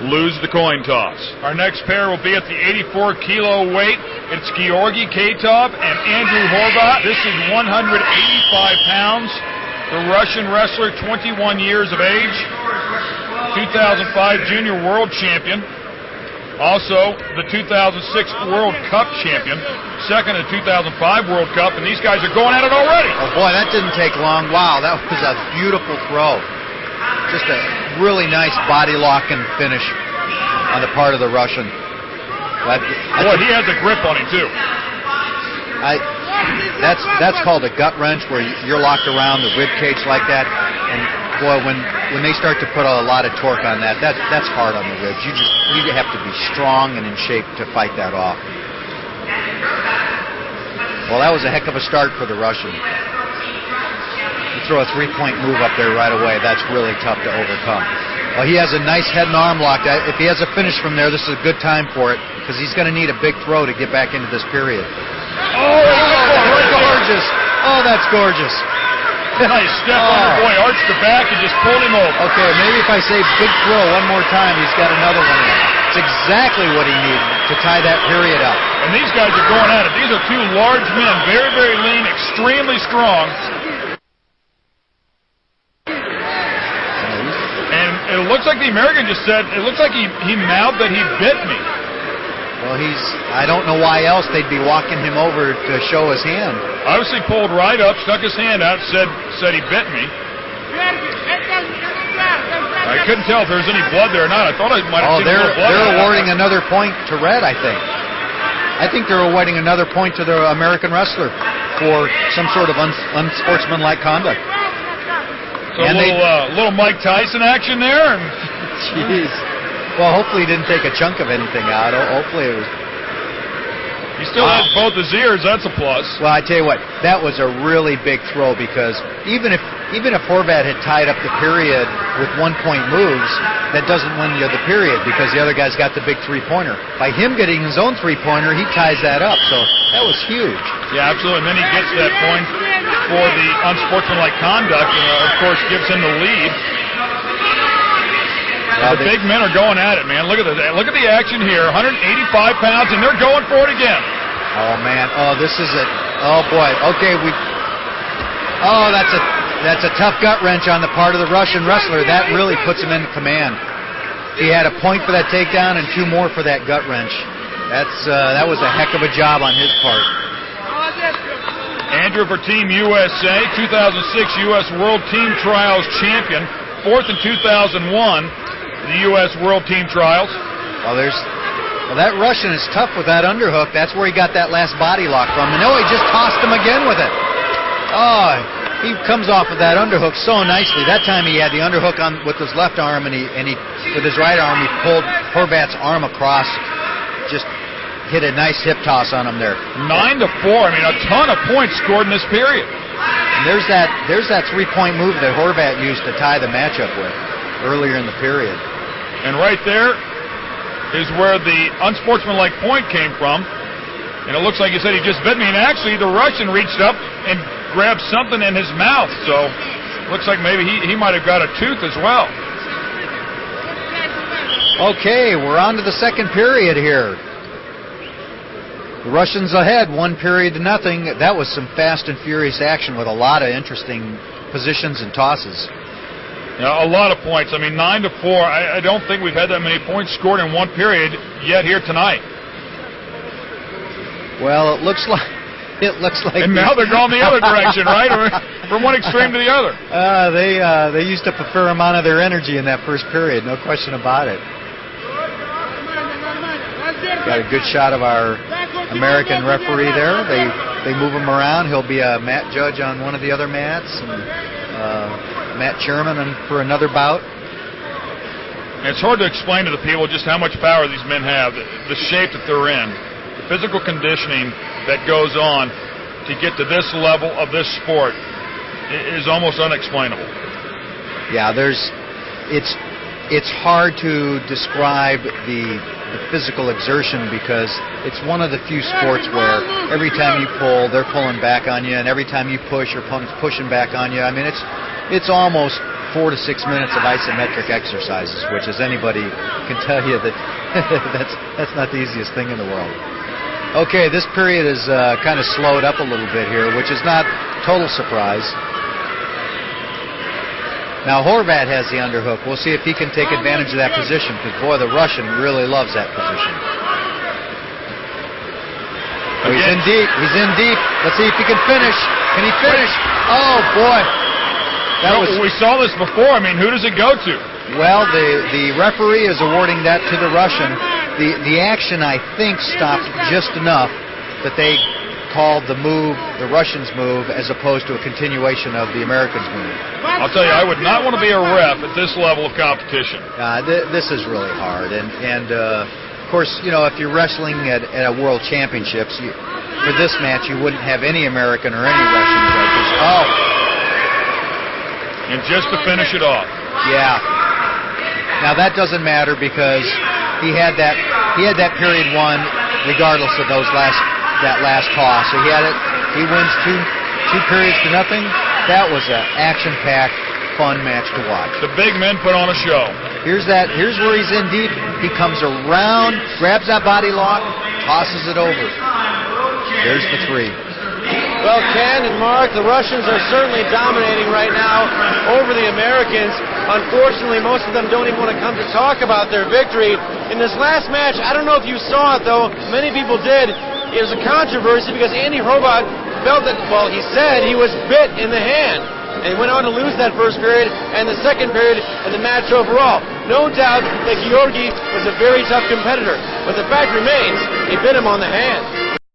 lose the coin toss. Our next pair will be at the 84-kilo weight. It's Hrovat-Ketoev and Andrew Hrovat. This is 185 pounds. The Russian wrestler, 21 years of age, 2005 junior world champion. Also, the 2006 World Cup champion, second in 2005 World Cup, and these guys are going at it already. Oh boy, that didn't take long. Wow, that was a beautiful throw. Just a really nice body lock and finish on the part of the Russian. Boy, he has a grip on him too. That's called a gut wrench, where you're locked around the rib cage like that, and boy, when they start to put a lot of torque on that's hard on the ribs. You have to be strong and in shape to fight that off. Well, that was a heck of a start for the Russian. You throw a three-point move up there right away, that's really tough to overcome. Well, he has a nice head and arm lock. If he has a finish from there, this is a good time for it, because he's going to need a big throw to get back into this period. Oh, gorgeous. Oh, that's gorgeous. Nice step on the boy, arched the back and just pulled him over. Okay, maybe if I say big throw one more time, he's got another one in. It's exactly what he needs to tie that period up. And these guys are going at it. These are two large men, very, very lean, extremely strong. And it looks like the American just said, it looks like he mouthed that he bit me. Well, I don't know why else they'd be walking him over to show his hand. Obviously pulled right up, stuck his hand out, said he bit me. I couldn't tell if there was any blood there or not. I thought I might have seen a little blood. They're awarding another point to Red, I think. I think they're awarding another point to the American wrestler for some sort of unsportsmanlike conduct. So a little Mike Tyson action there. Jeez. Well, hopefully he didn't take a chunk of anything out. Hopefully it was... He still has both his ears. That's a plus. Well, I tell you what, that was a really big throw, because even if Hrovat had tied up the period with one-point moves, that doesn't win you the period, because the other guy's got the big three-pointer. By him getting his own three-pointer, he ties that up. So that was huge. Yeah, absolutely. And then he gets that point for the unsportsmanlike conduct, and of course gives him the lead. The big men are going at it, man. Look at this. Look at the action here. 185 pounds, and they're going for it again. Oh man. Oh, this is it. Oh boy. Okay, Oh, that's a tough gut wrench on the part of the Russian wrestler. That really puts him in command. He had a point for that takedown and two more for that gut wrench. That was a heck of a job on his part. Andrew for Team USA, 2006 U.S. World Team Trials champion, fourth in 2001. The U.S. World Team Trials. Well, that Russian is tough with that underhook. That's where he got that last body lock from. And he just tossed him again with it. Oh, he comes off of that underhook so nicely. That time he had the underhook on with his left arm, and he with his right arm he pulled Hrvat's arm across. Just hit a nice hip toss on him there. 9-4. I mean, a ton of points scored in this period. And there's that three-point move that Hrvat used to tie the matchup with earlier in the period. And right there is where the unsportsmanlike point came from. And it looks like he said he just bit me. And actually, the Russian reached up and grabbed something in his mouth. So looks like maybe he might have got a tooth as well. Okay, we're on to the second period here. The Russians ahead, 1-0. That was some fast and furious action with a lot of interesting positions and tosses. A lot of points. I mean, 9-4. I don't think we've had that many points scored in one period yet here tonight. Well, it looks like. And now they're going the other direction, right? From one extreme to the other. They used up a fair amount of their energy in that first period, no question about it. Got a good shot of our American referee there. They move him around. He'll be a mat judge on one of the other mats, and Matt Sherman for another bout. And it's hard to explain to the people just how much power these men have, the shape that they're in, the physical conditioning that goes on to get to this level of this sport is almost unexplainable. Yeah, it's hard to describe the physical exertion, because it's one of the few sports where every time you pull, they're pulling back on you, and every time you push, your opponent's pushing back on you. I mean, it's almost 4 to 6 minutes of isometric exercises, which, as anybody can tell you, that that's not the easiest thing in the world. Okay, this period is kind of slowed up a little bit here, which is not total surprise. Now Hrovat has the underhook. We'll see if he can take advantage of that position, because boy, the Russian really loves that position. Oh, he's in deep. He's in deep. Let's see if he can finish. Can he finish? Oh boy. We saw this before. I mean, who does it go to? Well, the referee is awarding that to the Russian. The action, I think, stopped just enough that they called the move, the Russians' move, as opposed to a continuation of the Americans' move. I'll tell you, I would not want to be a ref at this level of competition. This is really hard. And of course, you know, if you're wrestling at a World Championships, for this match, you wouldn't have any American or any Russian judges. Oh. And just to finish it off. Yeah. Now that doesn't matter, because he had that period won regardless of that last toss. So he had it. He wins two periods to nothing. That was an action-packed, fun match to watch. The big men put on a show. Here's where he's in deep. He comes around, grabs that body lock, tosses it over. There's the 3. Well, Ken and Mark, the Russians are certainly dominating right now over the Americans. Unfortunately, most of them don't even want to come to talk about their victory. In this last match, I don't know if you saw it, though. Many people did. It was a controversy because Andy Hrovat felt that, well, he said he was bit in the hand. And he went on to lose that first period and the second period and the match overall. No doubt that Georgi was a very tough competitor. But the fact remains, he bit him on the hand.